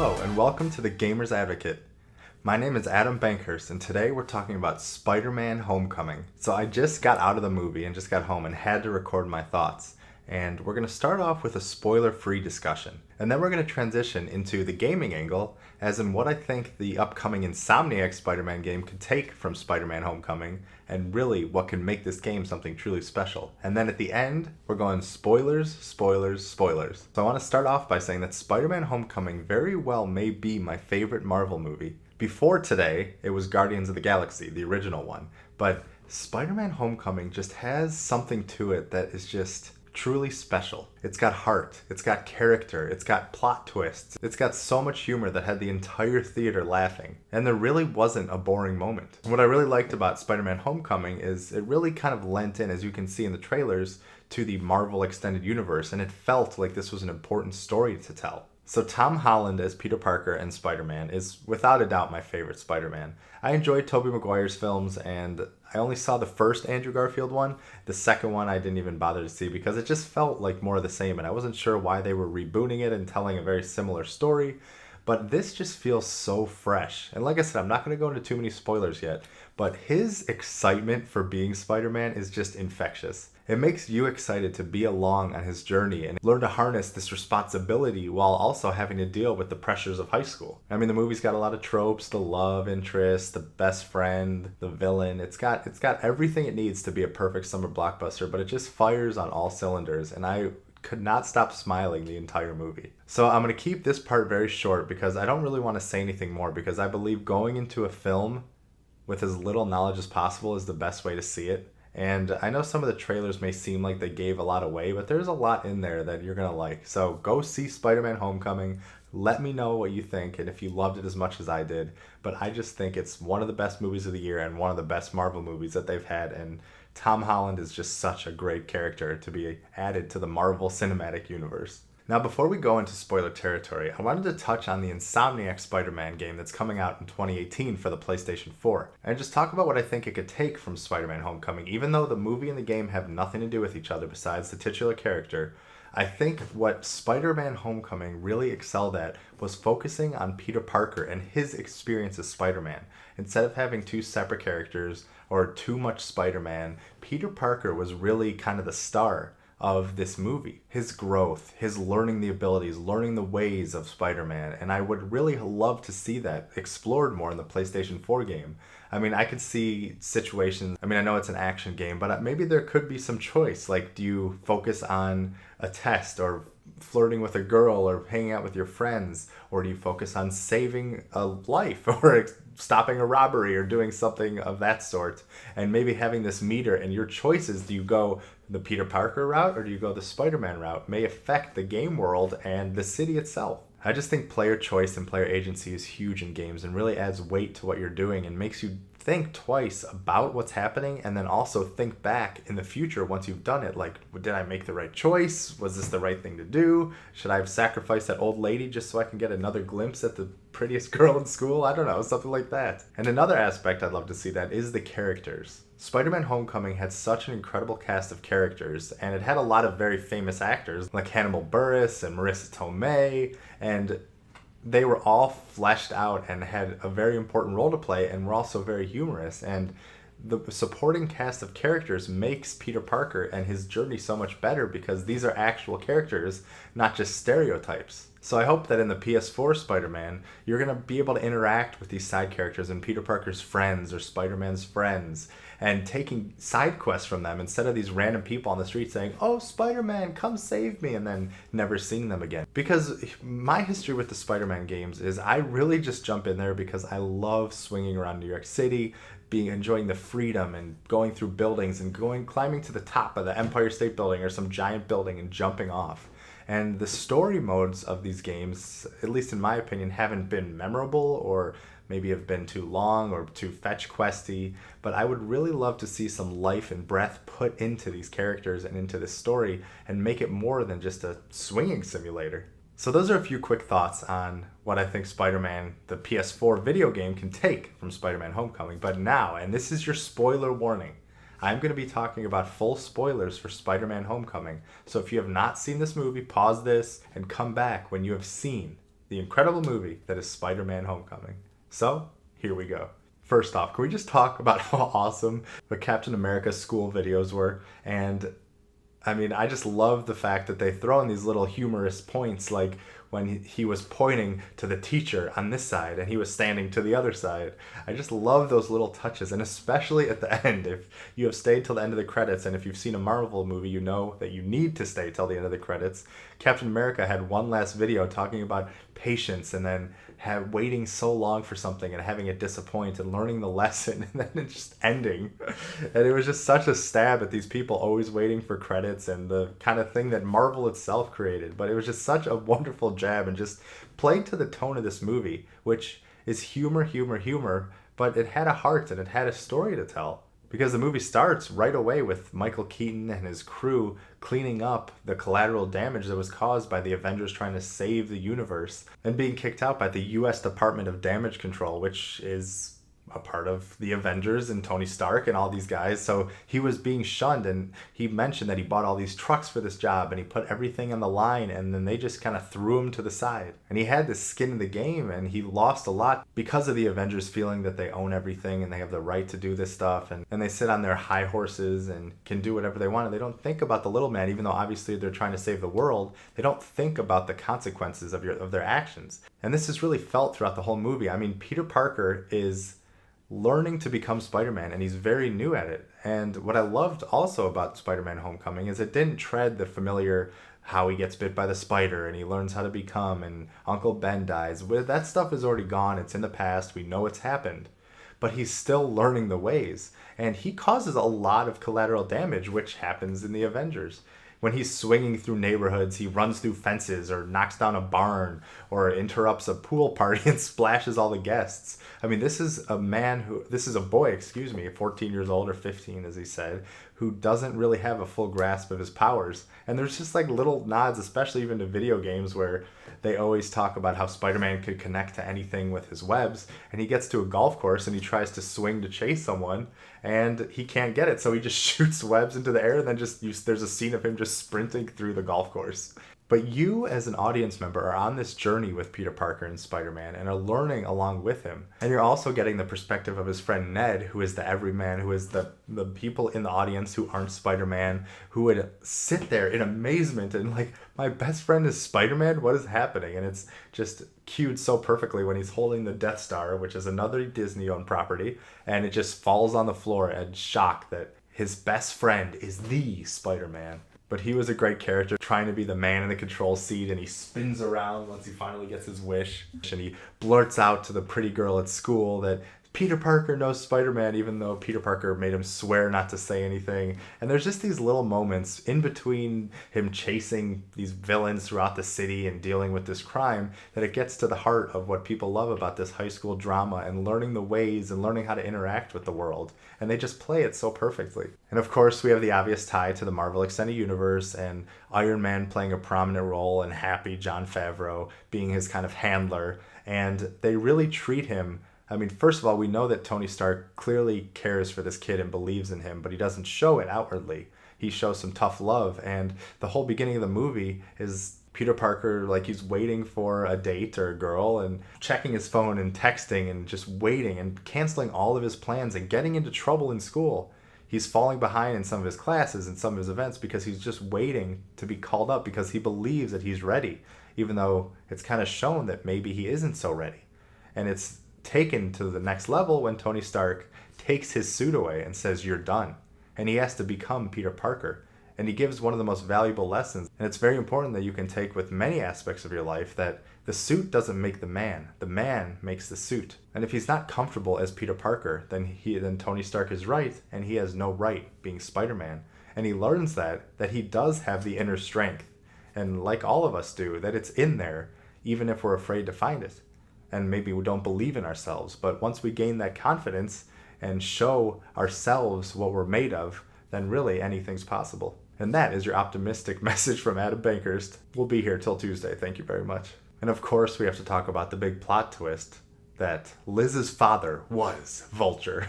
Hello and welcome to the Gamer's Advocate. My name is Adam Bankhurst and today we're talking about Spider-Man Homecoming. So I just got out of the movie and just got home and had to record my thoughts. And we're going to start off with a spoiler-free discussion. And then we're going to transition into the gaming angle, as in what I think the upcoming Insomniac Spider-Man game could take from Spider-Man Homecoming, and really what can make this game something truly special. And then at the end, we're going spoilers, spoilers, spoilers. So I want to start off by saying that Spider-Man Homecoming very well may be my favorite Marvel movie. Before today, it was Guardians of the Galaxy, the original one. But Spider-Man Homecoming just has something to it that is just truly special. It's got heart, it's got character, it's got plot twists, it's got so much humor that had the entire theater laughing. And there really wasn't a boring moment. What I really liked about Spider-Man Homecoming is it really kind of lent in, as you can see in the trailers, to the Marvel Extended Universe, and it felt like this was an important story to tell. So Tom Holland as Peter Parker and Spider-Man is without a doubt my favorite Spider-Man. I enjoyed Tobey Maguire's films, and I only saw the first Andrew Garfield one. The second one I didn't even bother to see because it just felt like more of the same, and I wasn't sure why they were rebooting it and telling a very similar story. But this just feels so fresh. And like I said, I'm not going to go into too many spoilers yet, but his excitement for being Spider-Man is just infectious. It makes you excited to be along on his journey and learn to harness this responsibility while also having to deal with the pressures of high school. I mean, the movie's got a lot of tropes, the love interest, the best friend, the villain. It's got everything it needs to be a perfect summer blockbuster, but it just fires on all cylinders, and I could not stop smiling the entire movie. So I'm going to keep this part very short because I don't really want to say anything more, because I believe going into a film with as little knowledge as possible is the best way to see it. And I know some of the trailers may seem like they gave a lot away, but there's a lot in there that you're going to like. So go see Spider-Man Homecoming. Let me know what you think and if you loved it as much as I did. But I just think it's one of the best movies of the year and one of the best Marvel movies that they've had. And Tom Holland is just such a great character to be added to the Marvel Cinematic Universe. Now, before we go into spoiler territory, I wanted to touch on the Insomniac Spider-Man game that's coming out in 2018 for the PlayStation 4, and just talk about what I think it could take from Spider-Man Homecoming. Even though the movie and the game have nothing to do with each other besides the titular character, I think what Spider-Man Homecoming really excelled at was focusing on Peter Parker and his experience as Spider-Man. Instead of having two separate characters or too much Spider-Man, Peter Parker was really kind of the star of this movie. His growth, his learning the abilities, learning the ways of Spider-Man, and I would really love to see that explored more in the PlayStation 4 game. I mean, I could see situations, I know it's an action game, but maybe there could be some choice. Like, do you focus on a test or flirting with a girl or hanging out with your friends, or do you focus on saving a life or stopping a robbery or doing something of that sort, and maybe having this meter, and your choices, do you go the Peter Parker route or do you go the Spider-Man route, may affect the game world and the city itself. I just think player choice and player agency is huge in games and really adds weight to what you're doing and makes you think twice about what's happening, and then also think back in the future once you've done it. Like, did I make the right choice? Was this the right thing to do? Should I have sacrificed that old lady just so I can get another glimpse at the prettiest girl in school? I don't know, something like that. And another aspect I'd love to see that is the characters. Spider-Man Homecoming had such an incredible cast of characters, and it had a lot of very famous actors like Hannibal Buress and Marissa Tomei, and they were all fleshed out and had a very important role to play and were also very humorous. And the supporting cast of characters makes Peter Parker and his journey so much better because these are actual characters, not just stereotypes. So I hope that in the PS4 Spider-Man, you're going to be able to interact with these side characters and Peter Parker's friends or Spider-Man's friends, and taking side quests from them instead of these random people on the street saying, "Oh, Spider-Man, come save me," and then never seeing them again. Because my history with the Spider-Man games is I really just jump in there because I love swinging around New York City, enjoying the freedom and going through buildings and climbing to the top of the Empire State Building or some giant building and jumping off. And the story modes of these games, at least in my opinion, haven't been memorable, or maybe have been too long or too fetch questy, but I would really love to see some life and breath put into these characters and into this story and make it more than just a swinging simulator. So those are a few quick thoughts on what I think Spider-Man, the PS4 video game, can take from Spider-Man Homecoming. But now, and this is your spoiler warning, I'm going to be talking about full spoilers for Spider-Man Homecoming. So if you have not seen this movie, pause this and come back when you have seen the incredible movie that is Spider-Man Homecoming. So, here we go. First off, can we just talk about how awesome the Captain America school videos were? And I mean, I just love the fact that they throw in these little humorous points, like when he was pointing to the teacher on this side and he was standing to the other side. I just love those little touches, and especially at the end. If you have stayed till the end of the credits, and if you've seen a Marvel movie, you know that you need to stay till the end of the credits. Captain America had one last video talking about patience, and then waiting so long for something and having it disappoint and learning the lesson, and then it just ending. And it was just such a stab at these people always waiting for credits and the kind of thing that Marvel itself created. But it was just such a wonderful jab and just played to the tone of this movie, which is humor, but it had a heart and it had a story to tell. Because the movie starts right away with Michael Keaton and his crew cleaning up the collateral damage that was caused by the Avengers trying to save the universe and being kicked out by the U.S. Department of Damage Control, which is a part of the Avengers and Tony Stark and all these guys. So he was being shunned, and he mentioned that he bought all these trucks for this job and he put everything on the line, and then they just kind of threw him to the side. And he had this skin in the game, and he lost a lot because of the Avengers feeling that they own everything and they have the right to do this stuff, and they sit on their high horses and can do whatever they want, and they don't think about the little man. Even though obviously they're trying to save the world, they don't think about the consequences of their actions. And this is really felt throughout the whole movie. I mean, Peter Parker is learning to become Spider-Man, and he's very new at it. And what I loved also about Spider-Man Homecoming is it didn't tread the familiar how he gets bit by the spider and he learns how to become and Uncle Ben dies. That stuff is already gone. It's in the past. We know it's happened. But he's still learning the ways. And he causes a lot of collateral damage, which happens in the Avengers. When he's swinging through neighborhoods, he runs through fences or knocks down a barn or interrupts a pool party and splashes all the guests. I mean, this is a boy, 14 years old or 15, as he said, who doesn't really have a full grasp of his powers. And there's just like little nods, especially even to video games, where they always talk about how Spider-Man could connect to anything with his webs. And he gets to a golf course and he tries to swing to chase someone and he can't get it. So he just shoots webs into the air, and then there's a scene of him just sprinting through the golf course. But you, as an audience member, are on this journey with Peter Parker and Spider-Man and are learning along with him. And you're also getting the perspective of his friend Ned, who is the everyman, who is the people in the audience who aren't Spider-Man, who would sit there in amazement and like, my best friend is Spider-Man? What is happening? And it's just cued so perfectly when he's holding the Death Star, which is another Disney-owned property, and it just falls on the floor in shock that his best friend is the Spider-Man. But he was a great character, trying to be the man in the control seat, and he spins around once he finally gets his wish. And he blurts out to the pretty girl at school that Peter Parker knows Spider-Man, even though Peter Parker made him swear not to say anything. And there's just these little moments in between him chasing these villains throughout the city and dealing with this crime that it gets to the heart of what people love about this high school drama and learning the ways and learning how to interact with the world. And they just play it so perfectly. And of course, we have the obvious tie to the Marvel Extended Universe and Iron Man playing a prominent role, and Happy, Jon Favreau, being his kind of handler. And they really treat him. I mean, first of all, we know that Tony Stark clearly cares for this kid and believes in him, but he doesn't show it outwardly. He shows some tough love, and the whole beginning of the movie is Peter Parker, like he's waiting for a date or a girl and checking his phone and texting and just waiting and canceling all of his plans and getting into trouble in school. He's falling behind in some of his classes and some of his events because he's just waiting to be called up because he believes that he's ready, even though it's kind of shown that maybe he isn't so ready. And it's taken to the next level when Tony Stark takes his suit away and says, "You're done." And he has to become Peter Parker. And he gives one of the most valuable lessons. And it's very important that you can take with many aspects of your life, that the suit doesn't make the man makes the suit. And if he's not comfortable as Peter Parker, then Tony Stark is right, and he has no right being Spider-Man. And he learns that he does have the inner strength. And like all of us do, that it's in there, even if we're afraid to find it. And maybe we don't believe in ourselves. But once we gain that confidence and show ourselves what we're made of, then really anything's possible. And that is your optimistic message from Adam Bankhurst. We'll be here till Tuesday. Thank you very much. And of course, we have to talk about the big plot twist that Liz's father was Vulture.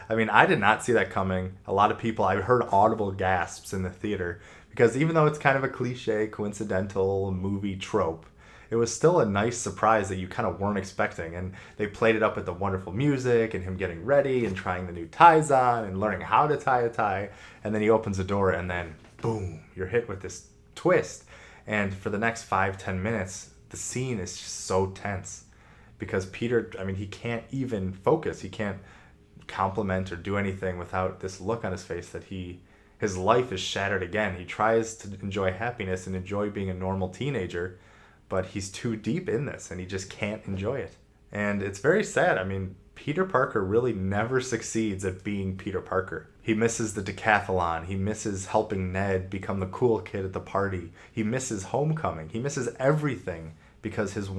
I mean, I did not see that coming. A lot of people, I heard audible gasps in the theater, because even though it's kind of a cliche, coincidental movie trope, it was still a nice surprise that you kind of weren't expecting. And they played it up with the wonderful music and him getting ready and trying the new ties on and learning how to tie a tie. And then he opens the door and then boom, you're hit with this twist. And for the next 5-10 minutes, the scene is just so tense because Peter, I mean, he can't even focus. He can't compliment or do anything without this look on his face that his life is shattered again. He tries to enjoy happiness and enjoy being a normal teenager, but he's too deep in this and he just can't enjoy it. And it's very sad. I mean, Peter Parker really never succeeds at being Peter Parker. He misses the decathlon. He misses helping Ned become the cool kid at the party. He misses homecoming. He misses everything because his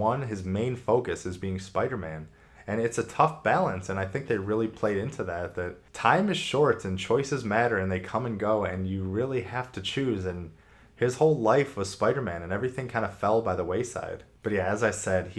main focus is being Spider-Man. And it's a tough balance, and I think they really played into that time is short and choices matter and they come and go and you really have to choose. And his whole life was Spider-Man and everything kind of fell by the wayside. But yeah, as I said,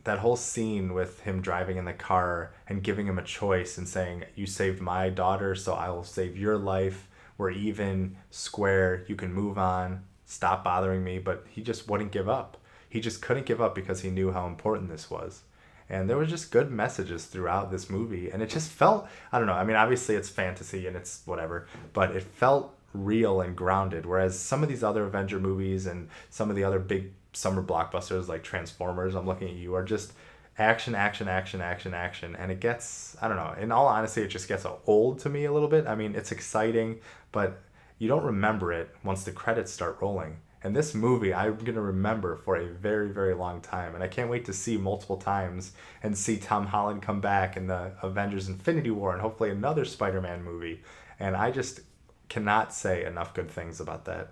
that whole scene with him driving in the car and giving him a choice and saying, you saved my daughter, so I will save your life. We're even, square, you can move on, stop bothering me. But he just wouldn't give up. He just couldn't give up because he knew how important this was. And there were just good messages throughout this movie. And it just felt, I don't know, I mean, obviously it's fantasy and it's whatever, but it felt real and grounded. Whereas some of these other Avenger movies and some of the other big summer blockbusters like Transformers, I'm looking at you, are just action, action, action, action, action. And it gets, I don't know, in all honesty, it just gets old to me a little bit. I mean, it's exciting, but you don't remember it once the credits start rolling. And this movie, I'm going to remember for a very, very long time. And I can't wait to see multiple times and see Tom Holland come back in the Avengers Infinity War and hopefully another Spider-Man movie. And I just cannot say enough good things about that.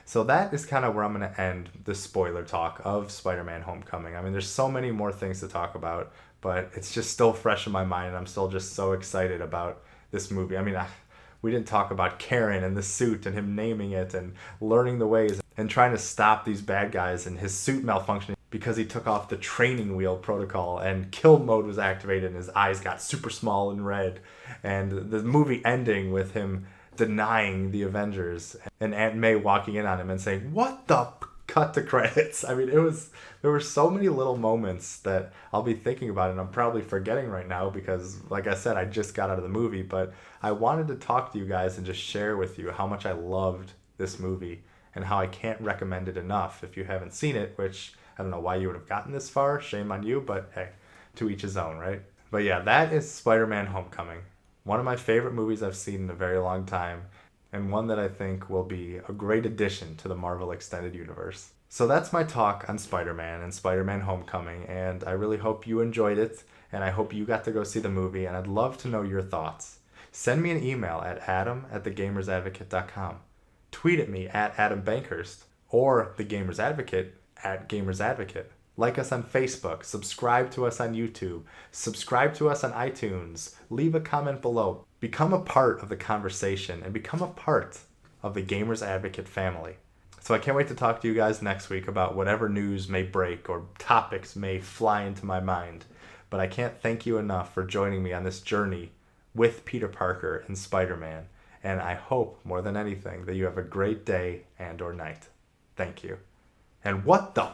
So that is kind of where I'm going to end the spoiler talk of Spider-Man Homecoming. I mean, there's so many more things to talk about, but it's just still fresh in my mind. And I'm still just so excited about this movie. I mean, we didn't talk about Karen and the suit and him naming it and learning the ways and trying to stop these bad guys and his suit malfunctioning because he took off the training wheel protocol and kill mode was activated and his eyes got super small and red. And the movie ending with him denying the Avengers and Aunt May walking in on him and saying, "What the cut to credits." I mean, there were so many little moments that I'll be thinking about and I'm probably forgetting right now because, like I said, I just got out of the movie, but I wanted to talk to you guys and just share with you how much I loved this movie and how I can't recommend it enough if you haven't seen it, which I don't know why you would have gotten this far. Shame on you, but hey, to each his own, right? But yeah, that is Spider-Man Homecoming. One of my favorite movies I've seen in a very long time, and one that I think will be a great addition to the Marvel Extended Universe. So that's my talk on Spider-Man and Spider-Man Homecoming, and I really hope you enjoyed it, and I hope you got to go see the movie, and I'd love to know your thoughts. Send me an email at adam@thegamersadvocate.com. Tweet at me at Adam Bankhurst, or The Gamer's Advocate at Gamer's Advocate. Like us on Facebook, subscribe to us on YouTube, subscribe to us on iTunes, leave a comment below. Become a part of the conversation and become a part of the Gamer's Advocate family. So I can't wait to talk to you guys next week about whatever news may break or topics may fly into my mind. But I can't thank you enough for joining me on this journey with Peter Parker and Spider-Man. And I hope, more than anything, that you have a great day and or night. Thank you. And what the